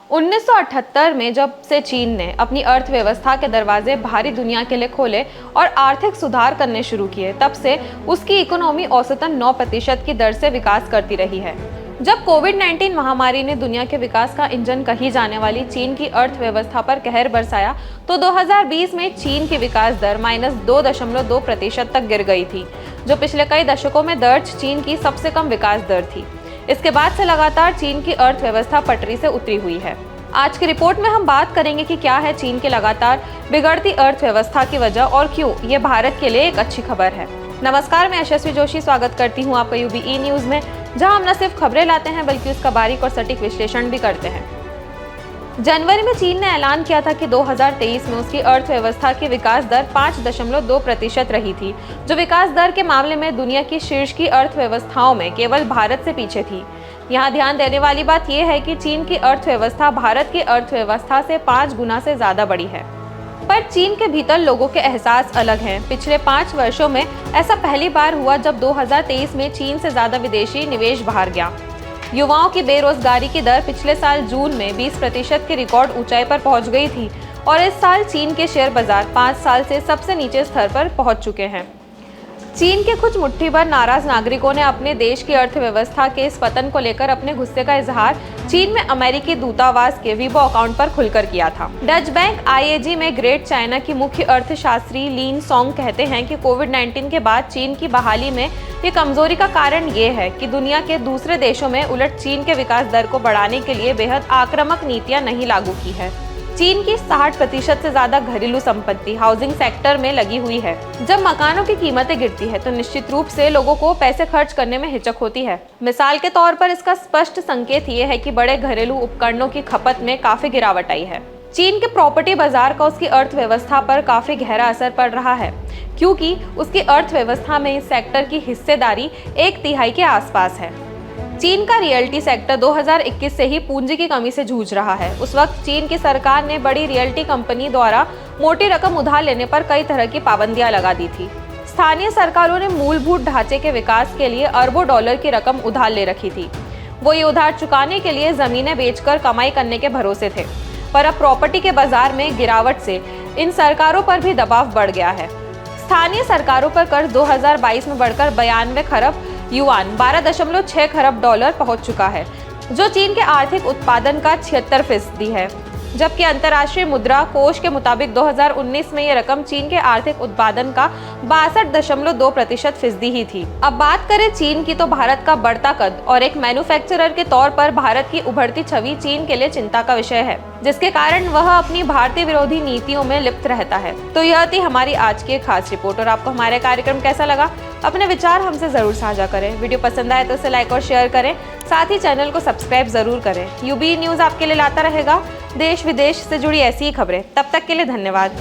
1978 में जब से चीन ने अपनी अर्थव्यवस्था के दरवाजे बाहरी दुनिया के लिए खोले और आर्थिक सुधार करने शुरू किए, तब से उसकी इकोनॉमी औसतन 9% की दर से विकास करती रही है। जब कोविड-19 महामारी ने दुनिया के विकास का इंजन कही जाने वाली चीन की अर्थव्यवस्था पर कहर बरसाया, तो 2020 में चीन की विकास दर -2.2% तक गिर गई थी, जो पिछले कई दशकों में दर्ज चीन की सबसे कम विकास दर थी। इसके बाद से लगातार चीन की अर्थव्यवस्था पटरी से उतरी हुई है। आज की रिपोर्ट में हम बात करेंगे कि क्या है चीन की लगातार बिगड़ती अर्थव्यवस्था की वजह और क्यों ये भारत के लिए एक अच्छी खबर है। नमस्कार, मैं यशस्वी जोशी स्वागत करती हूँ आपका यूबीई न्यूज में, जहां हम न सिर्फ खबरें लाते हैं बल्कि उसका बारीक और सटीक विश्लेषण भी करते हैं। जनवरी में चीन ने ऐलान किया था कि 2023 में उसकी अर्थव्यवस्था की विकास दर 5.2% रही थी, जो विकास दर के मामले में दुनिया की शीर्ष की अर्थव्यवस्थाओं में केवल भारत से पीछे थी। यहाँ ध्यान देने वाली बात यह है कि चीन की अर्थव्यवस्था भारत की अर्थव्यवस्था से 5 गुना से ज्यादा बड़ी है। पर चीन के भीतर लोगों के एहसास अलग हैं। पिछले 5 वर्षों में ऐसा पहली बार हुआ जब 2023 में चीन से ज्यादा विदेशी निवेश बाहर गया। युवाओं की बेरोजगारी की दर पिछले साल जून में 20% की रिकॉर्ड ऊंचाई पर पहुंच गई थी और इस साल चीन के शेयर बाजार 5 साल से सबसे नीचे स्तर पर पहुंच चुके हैं। चीन के कुछ मुट्ठी भर नाराज नागरिकों ने अपने देश की अर्थव्यवस्था के इस पतन को लेकर अपने गुस्से का इजहार चीन में अमेरिकी दूतावास के वीबो अकाउंट पर खुलकर किया था। डच बैंक IAG में ग्रेट चाइना की मुख्य अर्थशास्त्री लिन सोंग कहते हैं कि कोविड-19 के बाद चीन की बहाली में ये कमजोरी का कारण ये है कि दुनिया के दूसरे देशों में उलट चीन के विकास दर को बढ़ाने के लिए बेहद आक्रामक नीतियां नहीं लागू की है। चीन की 60% से ज्यादा घरेलू संपत्ति हाउसिंग सेक्टर में लगी हुई है। जब मकानों की कीमतें गिरती है तो निश्चित रूप से लोगों को पैसे खर्च करने में हिचक होती है। मिसाल के तौर पर इसका स्पष्ट संकेत ये है कि बड़े घरेलू उपकरणों की खपत में काफी गिरावट आई है। चीन के प्रॉपर्टी बाजार का उसकी अर्थव्यवस्था पर काफी गहरा असर पड़ रहा है, क्योंकि उसकी अर्थव्यवस्था में इस सेक्टर की हिस्सेदारी 1/3 के आसपास है। चीन का रियल्टी सेक्टर 2021 से ही पूंजी की कमी से जूझ रहा है। उस वक्त चीन की सरकार ने बड़ी रियल्टी कंपनी द्वारा मोटी रकम उधार लेने पर कई तरह की पाबंदियां लगा दी थी। स्थानीय सरकारों ने मूलभूत ढांचे के विकास के लिए अरबों डॉलर की रकम उधार ले रखी थी। वो ये उधार चुकाने के लिए जमीनें बेचकर कमाई करने के भरोसे थे, पर अब प्रॉपर्टी के बाजार में गिरावट से इन सरकारों पर भी दबाव बढ़ गया है। स्थानीय सरकारों पर कर्ज 2022 में बढ़कर 92 खरब युआन 12.6 खरब डॉलर पहुंच चुका है, जो चीन के आर्थिक उत्पादन का 76% है। जबकि अंतर्राष्ट्रीय मुद्रा कोष के मुताबिक 2019 में ये रकम चीन के आर्थिक उत्पादन का 62.2% ही थी। अब बात करें चीन की, तो भारत का बढ़ता कद और एक मैन्युफैक्चरर के तौर पर भारत की उभरती छवि चीन के लिए चिंता का विषय है, जिसके कारण वह अपनी भारतीय विरोधी नीतियों में लिप्त रहता है। तो यह थी हमारी आज की खास रिपोर्ट और आपको हमारा कार्यक्रम कैसा लगा? अपने विचार हमसे जरूर साझा करें। वीडियो पसंद आए तो इसे लाइक और शेयर करें, साथ ही चैनल को सब्सक्राइब जरूर करें। यूबीई न्यूज आपके लिए लाता रहेगा देश विदेश से जुड़ी ऐसी ही खबरें। तब तक के लिए धन्यवाद।